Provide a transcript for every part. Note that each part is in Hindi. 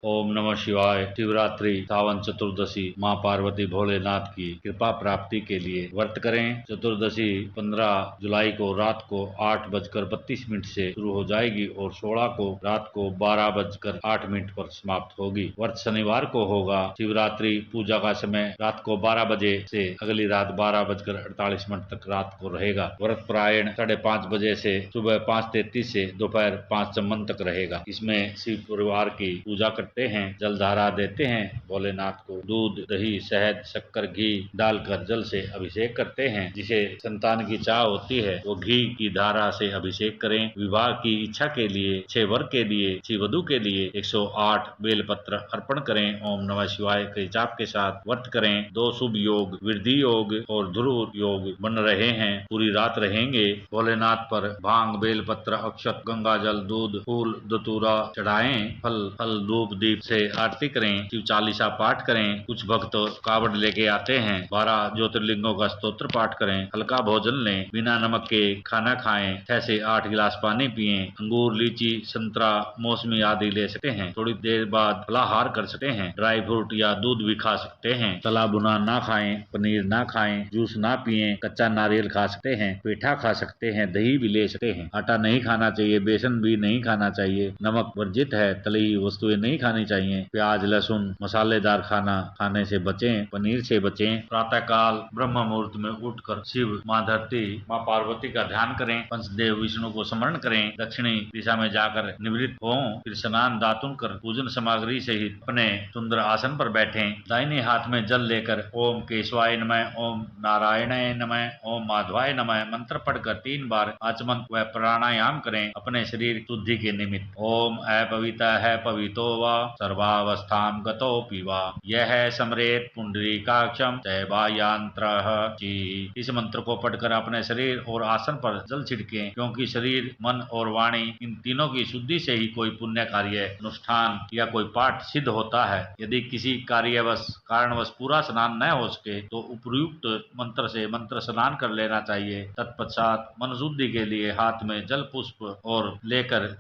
ओम नमः शिवाय। शिवरात्रि सावन चतुर्दशी माँ पार्वती भोलेनाथ की कृपा प्राप्ति के लिए व्रत करें। चतुर्दशी 15 जुलाई को रात को 8:32 से शुरू हो जाएगी और 16 को रात को 12:08 पर समाप्त होगी। व्रत शनिवार को होगा। शिवरात्रि पूजा का समय रात को 12 बजे से अगली रात 12:48 तक रात को रहेगा। व्रत प्रायण 5:30 बजे से सुबह 5:33 से दोपहर 5:54 तक रहेगा। इसमें शिव परिवार की पूजा करते हैं, जलधारा देते हैं, भोलेनाथ को दूध, दही, शहद, शक्कर, घी डालकर जल से अभिषेक करते हैं। जिसे संतान की चाह होती है वो घी की धारा से अभिषेक करें। विवाह की इच्छा के लिए, छह वर के लिए, छह वधु के लिए 108 बेलपत्र अर्पण करें। ओम नमः शिवाय के जाप के साथ व्रत करें। 2 शुभ योग, वृद्धि योग और ध्रुव योग बन रहे हैं। पूरी रात रहेंगे। भोलेनाथ पर भांग, बेलपत्र, अक्षत, गंगा जल, दूध, फूल, धतूरा चढ़ाएं। फल धूप दीप से आरती करें। शिव चालीसा पाठ करें। कुछ भक्त कावड़ लेके आते हैं। 12 ज्योतिर्लिंगों का स्तोत्र पाठ करें। हल्का भोजन लें। बिना नमक के खाना खाएं। 6 से 8 गिलास पानी पिएं। अंगूर, लीची, संतरा, मौसमी आदि ले सकते हैं। थोड़ी देर बाद फलाहार कर सकते हैं। ड्राई फ्रूट या दूध भी खा सकते हैं। तला भुना ना खाएं। पनीर ना खाएं। जूस ना पिएं। कच्चा नारियल खा सकते हैं। पेठा खा सकते हैं। दही भी ले सकते हैं। आटा नहीं खाना चाहिए। बेसन भी नहीं खाना चाहिए। नमक वर्जित है। तली वस्तुएं नहीं खानी चाहिए। प्याज, लहसुन, मसालेदार खाना खाने से बचें। पनीर से बचें। प्रातः काल ब्रह्म मुहूर्त में उठकर शिव, माँ धरती, माँ पार्वती का ध्यान करें। पंचदेव विष्णु को स्मरण करें। दक्षिणी दिशा में जाकर निवृत्त हों। फिर स्नान दातुन कर पूजन सामग्री सहित अपने सुंदर आसन पर बैठें। दाहिने हाथ में जल लेकर ओम केशवाय नमः, ओम नारायणाय नमः, ओम माधवाय नमः मंत्र पढ़कर 3 बार आचमन व प्राणायाम करें। अपने शरीर शुद्धि के निमित्त। ओम अपवित्र है पवितो वा सर्वावस्थां गतोऽपि वा यह समरेत पुंडरीकाक्षं दैवायांत्रः जी। इस मंत्र को पढ़कर अपने शरीर और आसन पर जल छिड़कें, क्योंकि शरीर, मन और वाणी इन तीनों की शुद्धि से ही कोई पुण्य कार्य, अनुष्ठान या कोई पाठ सिद्ध होता है। यदि किसी कारणवश पूरा स्नान न हो सके तो उपयुक्त मंत्र से मंत्र स्नान कर लेना चाहिए। तत्पश्चात मन शुद्धि के लिए हाथ में जल पुष्प और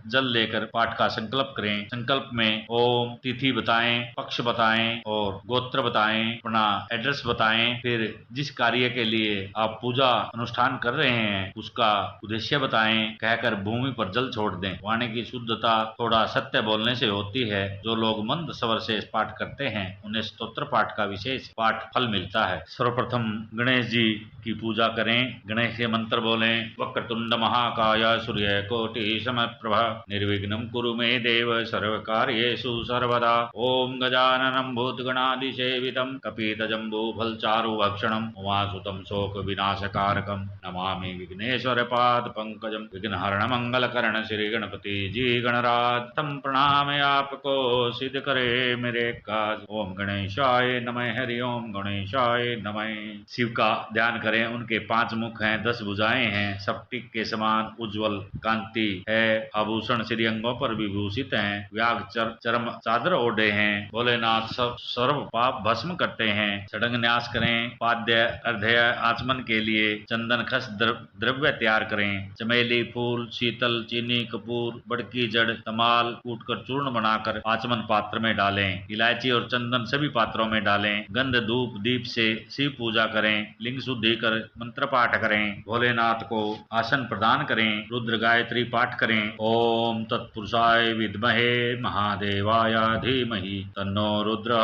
जल लेकर पाठ का संकल्प करें। संकल्प में ओम, तिथि बताएं, पक्ष बताएं और गोत्र बताएं, अपना एड्रेस बताएं। फिर जिस कार्य के लिए आप पूजा अनुष्ठान कर रहे हैं उसका उद्देश्य बताएं। कहकर भूमि पर जल छोड़ दें। वाणी की शुद्धता थोड़ा सत्य बोलने से होती है। जो लोग मंद स्वर से पाठ करते हैं उन्हें स्तोत्र पाठ का विशेष पाठ फल मिलता है। सर्वप्रथम गणेश जी की पूजा करें। गणेश के मंत्र बोलें। वक्रतुंड महाकाय सूर्यकोटि समप्रभा निर्विघ्नं कुरु मे देव सर्वकार्येषु सर्वदा। ओम गजाननं भूतगणादिसेवितं कपितजम्बूफलचारुभक्षणं उमासुतं शोकविनाशकारकं नमामि विघ्नेश्वरपादपङ्कजं। विघ्नहरण मंगलकरण श्री गणपति जी गणराज तम प्रणाम आपको सिद्ध करे मेरे काज। ओम गणेशाय नमः। हरि ओम गणेशाय नमः। शिव का ध्यान करें। उनके 5 मुख हैं, 10 भुजाएं हैं, स्फटिक के समान उज्जवल कांति है। आभूषण श्री अंगों पर विभूषित हैं। व्याघ चरम चादर ओढ़े हैं। भोलेनाथ सर्व पाप भस्म करते हैं। षडंग न्यास करें। पाद्य अर्धय आचमन के लिए चंदन खस द्रव्य तैयार करें। चमेली फूल, शीतल, चीनी, कपूर, बड़की जड़, तमाल कूटकर चूर्ण बनाकर आचमन पात्र में डालें। इलायची और चंदन सभी पात्रों में डालें। गंध, धूप, दीप से शिव पूजा करें। लिंग शुद्धि कर मंत्र पाठ करें। भोलेनाथ को आसन प्रदान करें। रुद्र गायत्री पाठ करें। ओम तत्पुरुषाय विद्महे महादेवाय धीमहि तन्नो रुद्र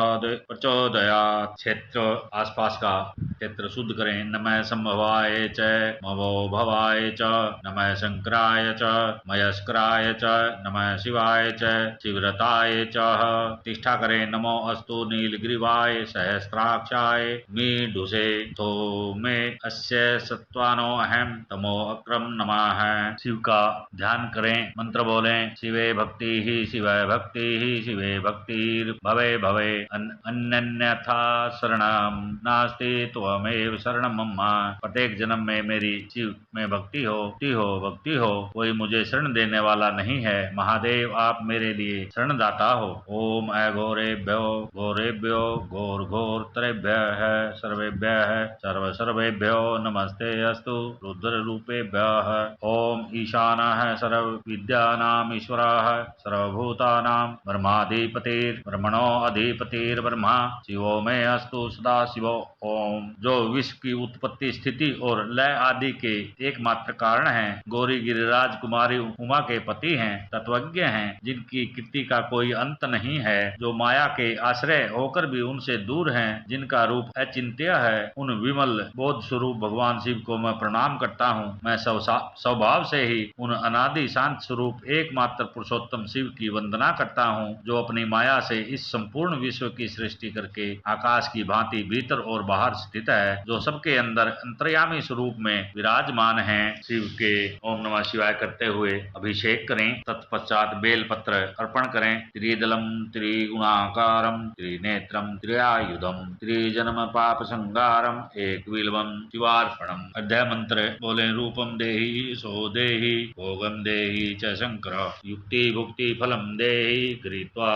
प्रचोदयात्। क्षेत्र आसपास का क्षेत्र शुद्ध करें। नमः संभवाय च मवो भवाय च नमः शंकराय च मयस्कराय च नमः शिवाय च शिवरताय च। प्रतिष्ठा करें। नमो अस्तु नीलग्रीवाय सहस्राक्षाय मीढुषे थो मे अस्य सत्वानो अहम तमो अक्रम नमः। शिव का ध्यान करें। मंत्र बोलें। शिवे भक्ति ही शिवे भक्ति ही शिवे भक्तिर भवे भवे अन्यन्यथा शरणम नास्ति त्वमेव शरणम मम। प्रत्येक जन्म में मेरी शिव में भक्ति हो कोई मुझे शरण देने वाला नहीं है। महादेव आप मेरे लिए शरणदाता हो। ओम अघोरेभ्यो घोरेभ्यो घोर घोर तरेभ्यः सर्वेभ्यः सर्वेभ्यो नमस्ते अस्तु रुद्र रूपेभ्यः। ओम ईशानः सर्व विद्यानाम ईश्वरः सर्वभूतानां ब्रह्माधिपतिर्ब्रह्मणो अधिपतिर्ब्रह्मा शिवो में अस्तु सदा शिवो ओम। जो विश्व की उत्पत्ति स्थिति और लय आदि के एकमात्र कारण हैं, गौरी गिरिराज कुमारी उमा के पति हैं, तत्वज्ञ हैं, जिनकी कीर्ति का कोई अंत नहीं है, जो माया के आश्रय होकर भी उनसे दूर हैं, जिनका रूप अचिंत्य है, उन विमल बोध स्वरूप भगवान शिव को मैं प्रणाम करता हूँ। मैं स्वभाव से ही उन अनादि शांत स्वरूप एकमात्र पुरुषोत्तम शिव की वंदना करता हूँ, जो अपनी माया से इस संपूर्ण विश्व की सृष्टि करके आकाश की भांति भीतर और बाहर स्थित है, जो सबके अंदर अंतर्यामी स्वरूप में विराजमान है। शिव के ओम नमः शिवाय करते हुए अभिषेक करें। तत्पश्चात बेल पत्र अर्पण करें। त्रिदलम त्रिगुणाकारम त्रिनेत्रम त्रियायुधम त्रिजन्म पाप संगारम एक विलवम शिवार्पणम। अध्याय मंत्र बोले रूपम देहि सो देहि भोगम देहि च शंकर युक्ति भुक्ति फलम देहि गृहीत्वा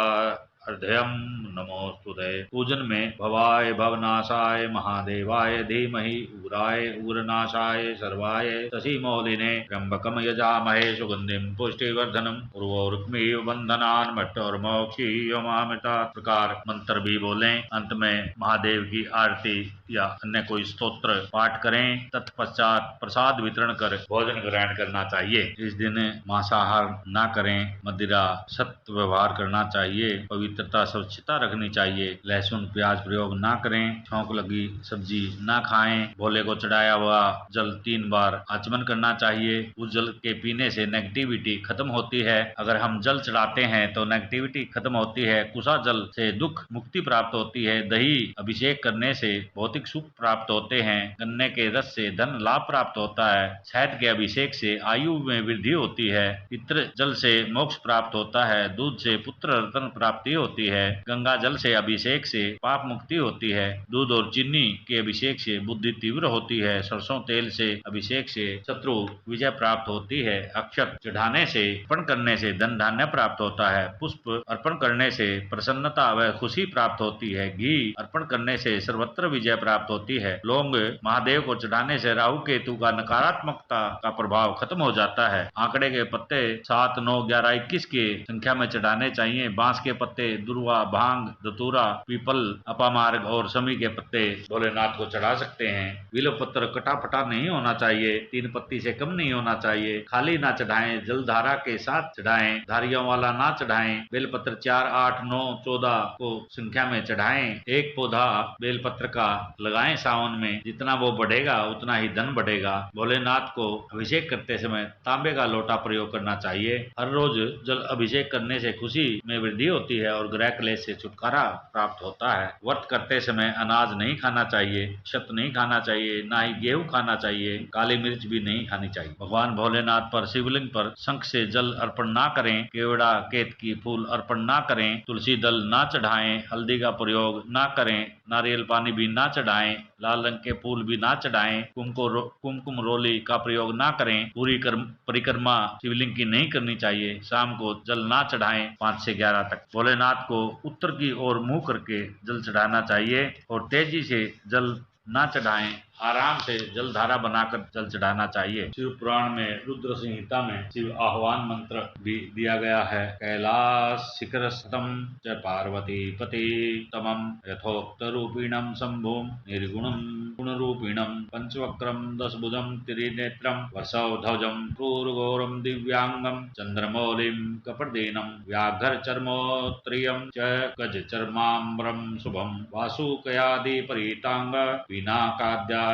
अर्धयम नमोस्तुते। पूजन में भवाय भवनाशाय महादेवाय धीमहि उग्राय उग्रनाशाय सर्वाय शशि मौलिने त्र्यंबकम यजामहे सुगंधिम पुष्टिवर्धनम उर्वोर्क्मिव बंधनान् मट्टोर्मोक्षीयमामृता। प्रकार मंत्र भी बोलें। अंत में महादेव की आरती या अन्य कोई स्तोत्र पाठ करें। तत्पश्चात प्रसाद वितरण कर भोजन ग्रहण करना चाहिए। इस दिन मांसाहार न करें। मदिरा सत्य व्यवहार करना चाहिए। पवित्रता स्वच्छता रखनी चाहिए। लहसुन प्याज प्रयोग न करें। छौंक लगी सब्जी न खाएं। भोले को चढ़ाया हुआ जल 3 बार आचमन करना चाहिए। उस जल के पीने से नेगेटिविटी खत्म होती है। अगर हम जल चढ़ाते हैं तो नेगेटिविटी खत्म होती है। कुशा जल से दुख मुक्ति प्राप्त होती है। दही अभिषेक करने से भौतिक सुख प्राप्त होते हैं। गन्ने के रस से धन लाभ प्राप्त होता है। शहद के अभिषेक से आयु में वृद्धि होती है। पितृ जल से मोक्ष प्राप्त होता है। दूध से पुत्र रत्न प्राप्ति होती है। गंगा जल से अभिषेक से पाप मुक्ति होती है। दूध और चीनी के अभिषेक से बुद्धि तीव्र होती है। सरसों तेल से अभिषेक से शत्रु विजय प्राप्त होती है। अक्षत चढ़ाने से अर्पण करने से धन धान्य प्राप्त होता है। पुष्प अर्पण करने से प्रसन्नता व खुशी प्राप्त होती है। घी अर्पण करने से सर्वत्र विजय प्राप्त होती है। लौंग महादेव को चढ़ाने से राहु केतु का नकारात्मकता का प्रभाव खत्म हो जाता है। आंकड़े के पत्ते 7, 9, 11, 21 के संख्या में चढ़ाने चाहिए। बांस के पत्ते, दुर्वा, भांग, धतूरा, पीपल, अपामार्ग और समी के पत्ते भोलेनाथ को चढ़ा सकते हैं। बिल्व पत्र कटा-फटा नहीं होना चाहिए। 3 पत्ती से कम नहीं होना चाहिए। खाली ना चढ़ाएं, जलधारा के साथ चढ़ाएं। धारियों वाला ना चढ़ाएं। बेलपत्र 4, 8, 9, 14 को संख्या में चढ़ाएं। एक पौधा बेलपत्र का लगाएं सावन में। जितना वो बढ़ेगा उतना ही धन बढ़ेगा। भोलेनाथ को अभिषेक करते समय तांबे का लोटा प्रयोग करना चाहिए। हर रोज जल अभिषेक करने से खुशी में वृद्धि होती है और ग्रह क्लेश से छुटकारा प्राप्त होता है। व्रत करते समय अनाज नहीं खाना चाहिए, शत नहीं खाना चाहिए, ना ही गेहूं खाना चाहिए, काली मिर्च भी नहीं खानी चाहिए। भगवान भोलेनाथ पर शिवलिंग पर शंख से जल अर्पण ना करें। केवड़ा केतकी फूल अर्पण ना करें। तुलसी दल ना चढ़ाएं। हल्दी का प्रयोग ना करें। नारियल पानी भी ना चढ़ाएं। लाल रंग के फूल भी ना चढ़ाएं। कुमकुम रोली का प्रयोग ना करें। पूरी परिक्रमा शिवलिंग की नहीं करनी चाहिए। शाम को जल ना चढ़ाएं 5 से 11 तक। भोलेनाथ को उत्तर की ओर मुंह करके जल चढ़ाना चाहिए और तेजी से जल ना चढ़ाएं। आराम से जल धारा बनाकर जल चढ़ाना चाहिए। शिव पुराण में रुद्र संहिता में शिव आह्वान मंत्र भी दिया गया है। कैलाश शिखर स्तम च पार्वती पति तमम यथोक्त रूपिणम शंभुम निर्गुणम गुण रूपिणम पंचवक्रम 10 भुजम त्रिनेत्रम वर्षध्वजम क्रूरघोरम दिव्यांगम चंद्रमौलिम कपर्दीनम व्याघ्र चर्मोत्रियम च गज चर्माम्बरम शुभम वासुकयादि परितांग विनाकाद्याधान्वितं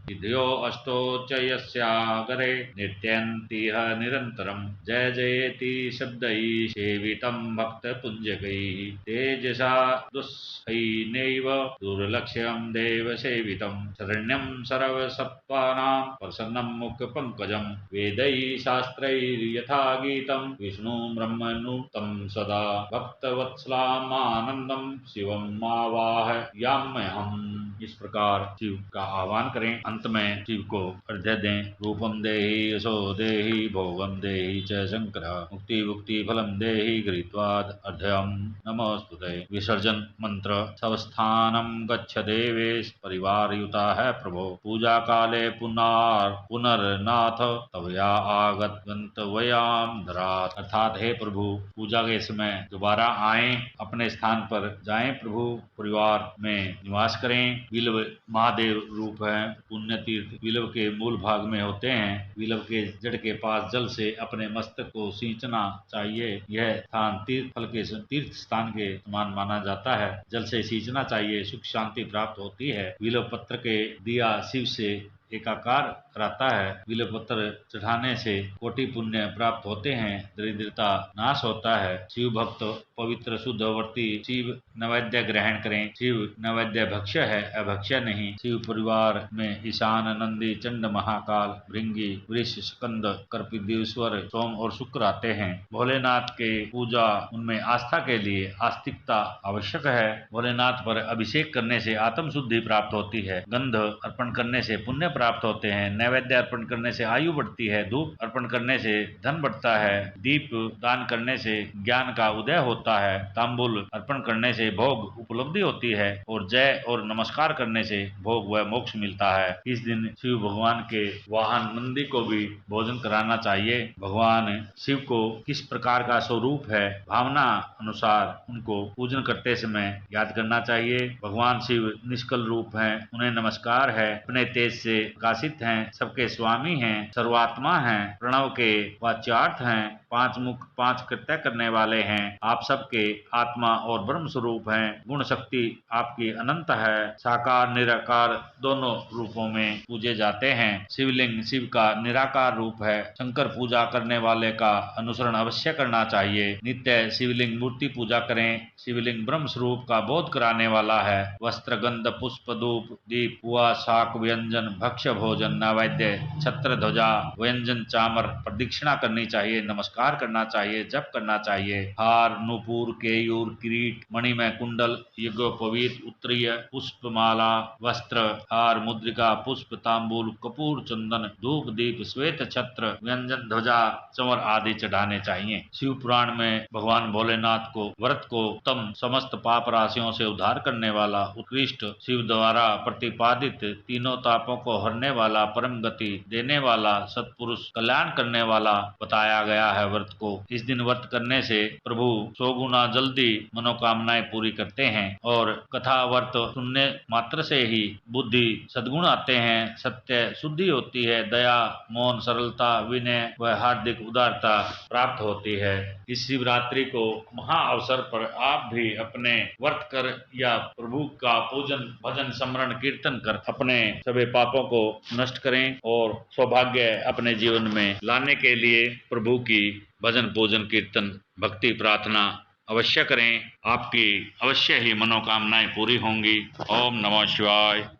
विधयो अष्टोच्चयस्यागरे नृत्यन्तिह निरन्तरं जय जयेति शब्दैः सेवितं भक्तपुञ्जकैः तेजसा दुःसहैनैव दुर्लक्ष्यं देवसेवितं शरण्यं सर्वसत्त्वानां प्रसन्नं मुखपङ्कजं वेदैः शास्त्रैर्यथा गीतं विष्णुं ब्रह्मणुतं सदा भक्तवत्सलामानन्दं शिवम् आवाहयाम्यहम्। इस प्रकार शिव का आह्वान करें। अंत में शिव को अर्घ्य दें। रूपम देहि यशो देहि भोगम देहि च शंकर मुक्ति मुक्ति फलम देहि गृहीत्वाद अर्घ्यम नमोस्तुते। विसर्जन मंत्र। स्वस्थानम गच्छ देवेश परिवारयुता है प्रभो। पूजा काले पुनर्नाथ तवया आगत गंतव्याम धरात। अर्थात हे प्रभु, पूजा के समय दोबारा आए, अपने स्थान पर जाएं। प्रभु परिवार में निवास करें। विलव महादेव रूप है। पुण्य तीर्थ विलव के मूल भाग में होते हैं। विलव के जड़ के पास जल से अपने मस्तक को सींचना चाहिए। यह स्थान तीर्थ फल के तीर्थ स्थान के समान माना जाता है। जल से सींचना चाहिए, सुख शांति प्राप्त होती है। विलव पत्र के दिया शिव से एकाकार कराता है। विलव पत्र चढ़ाने से कोटि पुण्य प्राप्त होते हैं, दरिद्रता नाश होता है। शिव भक्त पवित्र शुद्ध वर्ती शिव नैवेद्य ग्रहण करें। शिव नैवेद्य भक्ष्य है, अभक्ष्य नहीं। शिव परिवार में ईशान, नंदी, चंड, महाकाल, भृंगी, वृष, स्कंद, कर्पिदेश्वर, सोम और शुक्र आते हैं। भोलेनाथ के पूजा उनमें आस्था के लिए आस्तिकता आवश्यक है। भोलेनाथ पर अभिषेक करने से आत्म शुद्धि प्राप्त होती है। गंध अर्पण करने से पुण्य प्राप्त होते हैं। नैवेद्य अर्पण करने से आयु बढ़ती है। धूप अर्पण करने से धन बढ़ता है। दीप दान करने से ज्ञान का उदय होता है। तांबुल अर्पण करने से भोग उपलब्धि होती है और जय और नमस्कार करने से भोग व मोक्ष मिलता है। इस दिन शिव भगवान के वाहन नंदी को भी भोजन कराना चाहिए। भगवान शिव को किस प्रकार का स्वरूप है, भावना अनुसार उनको पूजन करते समय याद करना चाहिए। भगवान शिव निष्कल रूप हैं, उन्हें नमस्कार है। अपने तेज से प्रकाशित हैं, सबके स्वामी हैं, सर्वात्मा हैं, प्रणव के वाच्यार्थ हैं, पांच मुख पांच कृत्य करने वाले हैं। आप सबके आत्मा और ब्रह्म स्वरूप हैं। गुण शक्ति आपकी अनंत है। साकार निराकार दोनों रूपों में पूजे जाते हैं। शिवलिंग शिव का निराकार रूप है। शंकर पूजा करने वाले का अनुसरण अवश्य करना चाहिए। नित्य शिवलिंग मूर्ति पूजा करें। शिवलिंग ब्रह्म स्वरूप का बोध कराने वाला है। वस्त्र, गंध, पुष्प, धूप, दीप, पुआ, शाक, व्यंजन, भक्ष्य भोजन, नैवेद्य, छत्र, ध्वजा, व्यंजन, चामर, प्रदक्षिणा करनी चाहिए, नमस्कार करना चाहिए, जप करना चाहिए। हार, नूपुर, केयूर, किरीट, मणिमय कुंडल, यज्ञोपवीत, उत्तरीय, पुष्पमाला, वस्त्र, हार, मुद्रिका, पुष्प, तांबूल, कपूर, चंदन, धूप, दीप, श्वेत छत्र, व्यंजन, ध्वजा, चंवर आदि चढ़ाने चाहिए। शिव पुराण में भगवान भोलेनाथ को व्रत को उत्तम समस्त पाप राशियों से उद्धार करने वाला, उत्कृष्ट, शिव द्वारा प्रतिपादित, तीनों तापों को हरने वाला, परम गति देने वाला, सत्पुरुष कल्याण करने वाला बताया गया है। व्रत को इस दिन व्रत करने से प्रभु 100 गुना जल्दी मनोकामनाएं पूरी करते हैं और कथा व्रत सुनने मात्र से ही बुद्धि सद्गुण आते हैं, सत्य शुद्धि होती है, दया, मौन, सरलता, विनय व हार्दिक उदारता प्राप्त होती है। इस शिवरात्रि को महा अवसर पर आप भी अपने व्रत कर या प्रभु का पूजन, भजन, स्मरण, कीर्तन कर अपने सभी पापों को नष्ट करें और सौभाग्य अपने जीवन में लाने के लिए प्रभु की भजन, पूजन, कीर्तन, भक्ति, प्रार्थना अवश्य करें। आपकी अवश्य ही मनोकामनाएं पूरी होंगी। ओम नमः शिवाय।